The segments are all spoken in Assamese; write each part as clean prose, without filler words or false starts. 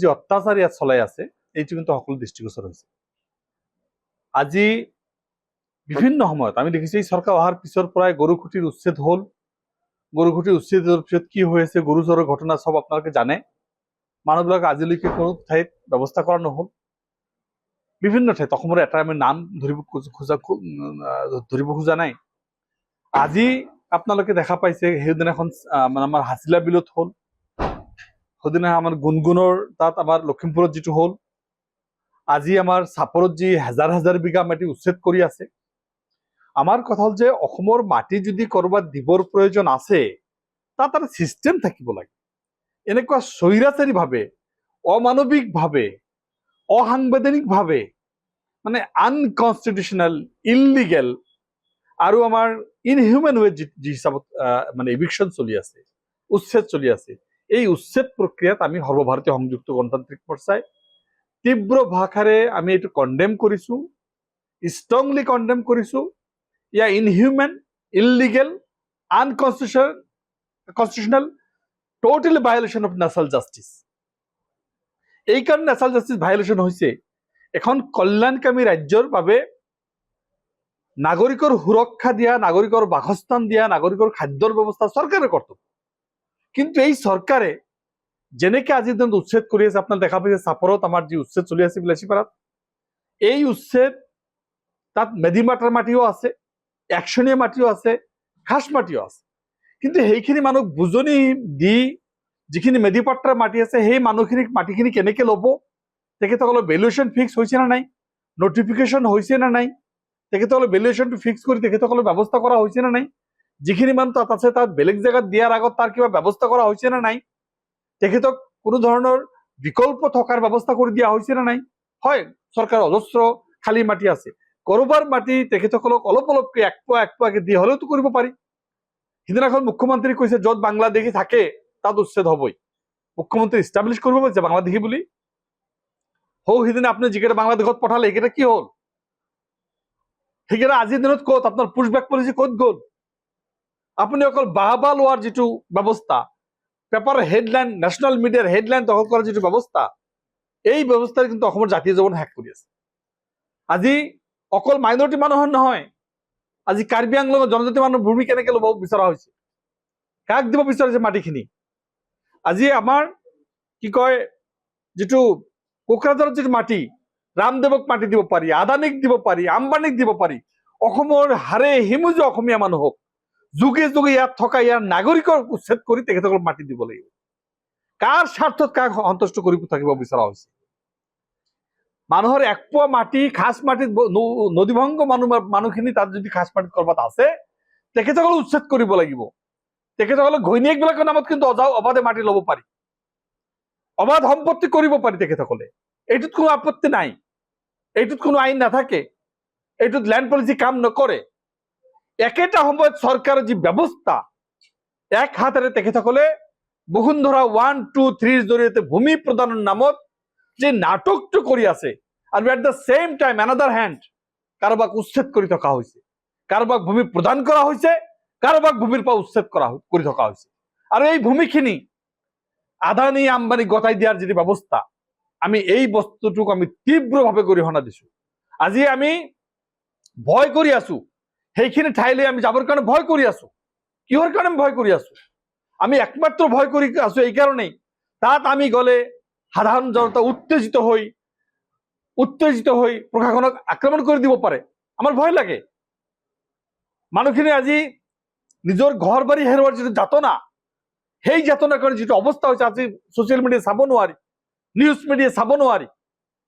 যে অত্যাচাৰ ইয়াত চলাই আছে এইটো কিন্তু সকলো দৃষ্টিগোচৰ হৈছে। আজি বিভিন্ন সময়ত আমি দেখিছো এই চৰকাৰ অহাৰ পিছৰ পৰাই গৰু খুঁটিৰ উচ্ছেদ হ'ল। গৰু খুঁটিৰ উচ্ছেদৰ পিছত কি হৈ আছে, গৰু চৰৰ ঘটনা সব আপোনালোকে জানে। মানুহবিলাক আজিলৈকে কোনো ঠাইত ব্যৱস্থা কৰা নহ'ল। বিভিন্ন ঠাইত অসমৰ এটা আমি নাম ধৰিব খোজা নাই। আজি আপোনালোকে দেখা পাইছে সেইদিনাখন মানে আমাৰ হাছিলা বিলত হ'ল, সেইদিনা আমাৰ গুণগুণৰ তাত আমাৰ লখিমপুৰত যিটো হ'ল, আজি আমাৰ চাপৰত যি হাজাৰ হাজাৰ বিঘা মাটি উচ্ছেদ কৰি আছে। আমাৰ কথা হ'ল যে অসমৰ মাটি যদি কৰবাত দিবৰ প্ৰয়োজন আছে তাত এটা চিষ্টেম থাকিব লাগে। এনেকুৱা স্বৈৰাচাৰীভাৱে, অমানৱিকভাৱে, অসাংবিধানিকভাৱে মানে আনকনষ্টিটিউচনেল, ইললিগেল আৰু আমাৰ ইনহিউমেন ৱে যি হিচাপত মানে ইভিকশ্যন চলি আছে, উচ্ছেদ চলি আছে, এই উচ্ছেদ প্ৰক্ৰিয়াত আমি সৰ্বভাৰতীয় সংযুক্ত গণতান্ত্ৰিক মৰ্চাই তীব্ৰ ভাষাৰে আমি এইটো কণ্ডেম কৰিছো, ষ্ট্ৰংলি কণ্ডেম কৰিছো। ইয়া inhuman, illegal, unconstitutional, totally violation of national justice. এই কাৰণে ন্যাশনাল জাস্টিস ভায়োলেশন হৈছে এখন কল্যাণকামী ৰাজ্যৰ বাবে নাগৰিকৰ সুৰক্ষা দিয়া, নাগৰিকৰ বাসস্থান দিয়া, নাগৰিকৰ খাদ্যৰ ব্যৱস্থা চৰকাৰৰ কৰ্তব্য। কিন্তু এই চৰকাৰে যেনেকে আজিৰ দিনত উচ্ছেদ কৰি আছে, আপোনাৰ দেখা পাইছে চাপৰত আমাৰ যি উচ্ছেদ চলি আছে বিলাসীপাৰাত, এই উচ্ছেদ তাত মেডিমাটাৰ মাটিও আছে, একশনীয়া মাটিও আছে, খাস মাটিও আছে। কিন্তু সেইখিনি মানুহ বুজনি দি যিখিনি মেডিপাট্টাৰ মাটি আছে সেই মানুহখিনিক মাটিখিনি কেনেকে ল'ব, তেখেতসকলৰ ভেলুৱেশ্যন ফিক্স হৈছে নে নাই, নটিফিকেশ্যন হৈছে নে নাই, তেখেতসকলৰ ভেলুৱেশ্যনটো ফিক্স কৰি তেখেতসকলৰ ব্যৱস্থা কৰা হৈছে নে নাই, যিখিনি মানুহ তাত আছে তাত বেলেগ জেগাত দিয়াৰ আগত তাৰ কিবা ব্যৱস্থা কৰা হৈছে নে নাই, তেখেতক কোনো ধৰণৰ বিকল্প থকাৰ ব্যৱস্থা কৰি দিয়া হৈছে নে নাই। হয়, চৰকাৰৰ অজস্ৰ খালী মাটি আছে, কৰবাৰ মাটি তেখেতসকলক অলপ অলপকৈ এক পোৱাকে দি হলেওতো কৰিব পাৰি। সিদিনাখন মুখ্যমন্ত্ৰী কৈছে য'ত বাংলাদেশী থাকে তাত উচ্ছেদ হবই। মুখ্যমন্ত্ৰী ইষ্টাব্লিছ কৰিব পাৰিছে বাংলাদেশী বুলি। সিদিনা আপুনি যিকেইটা বাংলাদেশত পঠালে সেইকেইটা কি হ'ল? সেইকেইটা আজিৰ দিনত ক'ত? আপোনাৰ পুছবেক পলিচি ক'ত গ'ল? আপুনি অকল বাহবা লোৱাৰ যিটো ব্যৱস্থা, পেপাৰৰ হেডলাইন, নেশ্যনেল মিডিয়াৰ হেডলাইন দখল কৰাৰ যিটো ব্যৱস্থা, এই ব্যৱস্থাই কিন্তু অসমৰ জাতীয় জীৱন শেষ কৰি আছে। আজি অকল মাইনৰিটি মানুহৰ নহয়, আজি কাৰ্বি আংলঙৰ জনজাতি মানুহৰ ভূমি কেনেকে ল'ব বিচৰা হৈছে, কাক দিব বিচাৰিছে মাটিখিনি। আজি আমাৰ কি কয় যিটো কোকৰাঝাৰৰ যিটো মাটি, ৰামদেৱক মাটি দিব পাৰি, আদানীক দিব পাৰি, আম্বানীক দিব পাৰি। অসমৰ হাৰে হিমুজ অসমীয়া মানুহক যুগে যুগে ইয়াত থকা ইয়াৰ নাগৰিকক উচ্ছেদ কৰি তেখেতসকলক মাটি দিব লাগিব। কাৰ স্বাৰ্থত কাক সন্তুষ্ট কৰিব থাকিব বিচৰা হৈছে? মানুহৰ এক পোৱা মাটি, খাস মাটিত নদীভংগ মানুহখিনি তাত যদি খাস মাটিত কৰবাত আছে তেখেতসকলক উচ্ছেদ কৰিব লাগিব। তেখেতসকলক ঘৈণীয়েকবিলাকৰ নামত কিন্তু অবাধে মাটি ল'ব পাৰি, অবাধ সম্পত্তি কৰিব পাৰি তেখেতসকলে। এইটোত কোনো আপত্তি নাই, এইটোত কোনো আইন নাথাকে, এইটোত ল্যান্ড পলিচি কাম নকৰে। একেটা সময়ত চৰকাৰৰ যি ব্যৱস্থা, এক হাতেৰে তেখেতসকলে বসুন্ধৰা 1, 2, 3 জৰিয়তে ভূমি প্ৰদানৰ নামত যে নাটকটো কৰি আছে, আৰু at the same time another hand কাৰোবাক উচ্ছেদ কৰি থকা হৈছে, কাৰোবাক ভূমি প্ৰদান কৰা হৈছে, কাৰোবাক ভূমিৰ পৰা উচ্ছেদ কৰি থকা হৈছে। আৰু এই ভূমিখিনি আদানী আম্বানী গতাই দিয়াৰ যিটো ব্যৱস্থা, আমি এই বস্তুটোক আমি তীব্ৰভাৱে গৰিহণা দিছো। আজি আমি ভয় কৰি আছো, সেইখিনি ঠাইলৈ আমি যাবৰ কাৰণে ভয় কৰি আছো। কিহৰ কাৰণে ভয় কৰি আছো? আমি একমাত্ৰ ভয় কৰি আছো এই কাৰণেই, তাত আমি গ'লে সাধাৰণ জনতা উত্তেজিত হৈ প্ৰশাসনক আক্ৰমণ কৰি দিব পাৰে। আমাৰ ভয় লাগে। মানুহখিনি আজি নিজৰ ঘৰ বাৰী হেৰুৱাৰ যিটো যাতনা, সেই যাতনাৰ কাৰণে যিটো অৱস্থা হৈছে, আজি ছচিয়েল মিডিয়া চাব নোৱাৰি, নিউজ মিডিয়া চাব নোৱাৰি।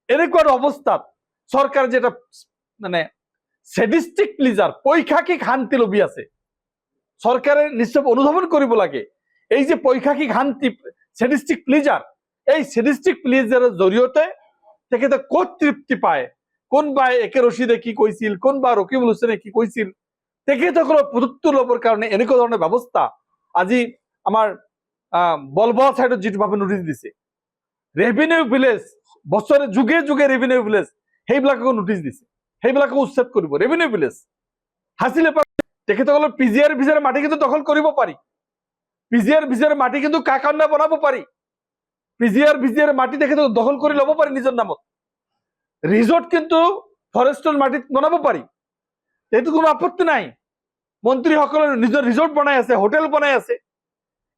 এনেকুৱা অৱস্থাত চৰকাৰে যে এটা মানে সেডিস্টিক প্লিজাৰ, পৈশাচিক শান্তি লবি আছে, চৰকাৰে নিশ্চয় অনুধাৱন কৰিব লাগে। এই যে পৈশাচিক শান্তি, সেডিস্টিক প্লিজাৰ, এই সেডিস্টিক প্লিজাৰৰ জৰিয়তে তেখেতে ক'ত তৃপ্তি পায়, কোনবাই একে ৰচিদে কি কৈছিল, কোনবা ৰকিবুল হুছেইনে কি কৈছিল, তেখেতসকলৰ প্ৰযুক্তি ল'বৰ কাৰণে এনেকুৱা ধৰণৰ ব্যৱস্থা। আজি আমাৰ বলবহা সাইডত যিটো ভাবে নোটিছ দিছে, ৰেভিনিউ ভিলেজ, বছৰে যুগে যুগে ৰেভিনিউ ভিলেজ, সেইবিলাককো নোটিছ দিছে, সেইবিলাকো উচ্ছেদ কৰিব। ৰেভিনিউ ভিলেজ হাচিলে তেখেতসকলৰ পিজিআৰ ভিজাৰ মাটি কিন্তু দখল কৰিব পাৰি, পিজিআৰ ভিজাৰ মাটি কিন্তু কাকান্না বনাব পাৰি, পিজিআৰ মাটি দেখে তো দখল কৰে ল'ব পাৰি নিজৰ নামত। ৰিজৰ্ট কিন্তু ফৰেষ্টৰ মাটিত বনাব পাৰি, এইটো কোনো আপত্তি নাই। মন্ত্ৰীসকলে নিজৰ ৰিজৰ্ট বনাই আছে, হোটেল বনাই আছে,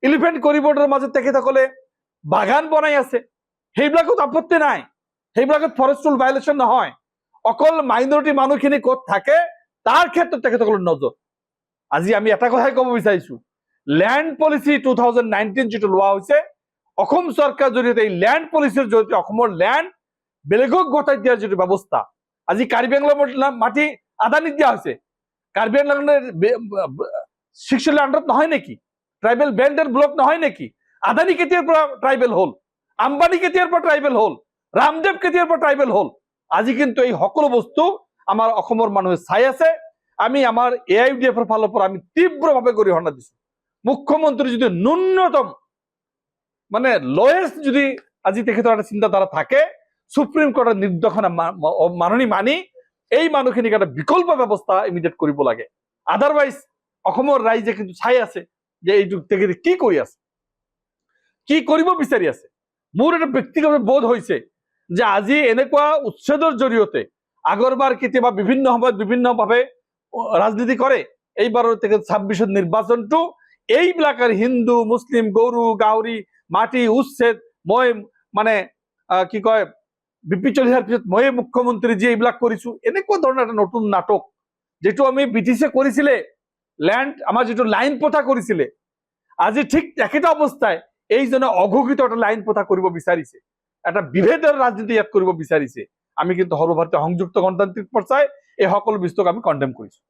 এলিফেণ্ট কৰিডৰৰ মাজত তেখেতসকলে বাগান বনাই আছে, সেইবিলাকত আপত্তি নাই, সেইবিলাকত ফৰেষ্ট ৰুল ভাইলেশ্যন নহয়। অকল মাইনৰিটি মানুহখিনি ক'ত থাকে তাৰ ক্ষেত্ৰত তেখেতসকলৰ নজৰ। আজি আমি এটা কথাই ক'ব বিচাৰিছো, ল্যান্ড পলিচি 2019 যেটো লোৱা হৈছে, অসম চৰকাৰ জৰিয়তে এই ল্যান্ড পলিচিৰ জৰিয়তে অসমৰ ল্যান্ড বেলেগক গতাই দিয়াৰ যিটো ব্যৱস্থা, আজি কাৰ্বি আংলঙৰ মাটি আদানীক দিয়া হৈছে। কাৰ্বি আংলঙৰ 6 আণ্ডাৰত নহয় নেকি? ট্ৰাইবেল বেল্ট এণ্ড ব্লক নহয় নেকি? আদানী কেতিয়াৰ পৰা ট্ৰাইবেল হ'ল? আম্বানী কেতিয়াৰ পৰা ট্ৰাইবেল হ'ল? ৰামদেৱ কেতিয়াৰ পৰা ট্ৰাইবেল হ'ল? আজি কিন্তু এই সকলো বস্তু আমাৰ অসমৰ মানুহে চাই আছে। আমি আমাৰ AIUDFৰ ফালৰ পৰা আমি তীব্ৰভাৱে গৰিহণা দিছো। মুখ্যমন্ত্ৰী যদি ন্যূনতম মানে লয়েষ্ট যদি আজি তেখেতৰ এটা চিন্তাধাৰা থাকে, সুপ্ৰিম কোৰ্টৰ নিৰ্দেশনা মানি এই মানুহখিনিক এটা বিকল্প ব্যৱস্থা ইমিডিয়েট কৰিব লাগে। আদাৰৱাইজ অসমৰ ৰাইজে কিন্তু চাই আছে যে এইটো তেখেতে কি কৰি আছে, কি কৰিব বিচাৰি আছে। মোৰ এটা ব্যক্তিগত বোধ হৈছে যে আজি এনেকুৱা উচ্ছেদৰ জৰিয়তে আগৰবাৰ কেতিয়াবা বিভিন্ন সময়ত বিভিন্নভাৱে ৰাজনীতি কৰে, এইবাৰৰ তেখেত 26ত নিৰ্বাচনটো এইবিলাকৰ হিন্দু মুছলিম গৰু গাহৰি মাটি উচ্ছেদ, মই মানে কি কয় বিপি চলিহাৰ পিছত ময়ে মুখ্যমন্ত্ৰী যি এইবিলাক কৰিছো, এনেকুৱা ধৰণৰ এটা নতুন নাটক যেটো আমি ব্ৰিটিছে কৰিছিলে, ল্যান্ড আমাৰ যেটো লাইন পথা কৰিছিলে, আজি ঠিক একেটা অৱস্থায় এইজনে অঘোষিত এটা লাইন পথা কৰিব বিচাৰিছে, এটা বিভেদৰ ৰাজনীতি ইয়াত কৰিব বিচাৰিছে। আমি কিন্তু সৰ্বভাৰতীয় সংযুক্ত গণতান্ত্ৰিক মৰ্চাই এই সকলো বস্তুক আমি কণ্ডেম কৰিছো।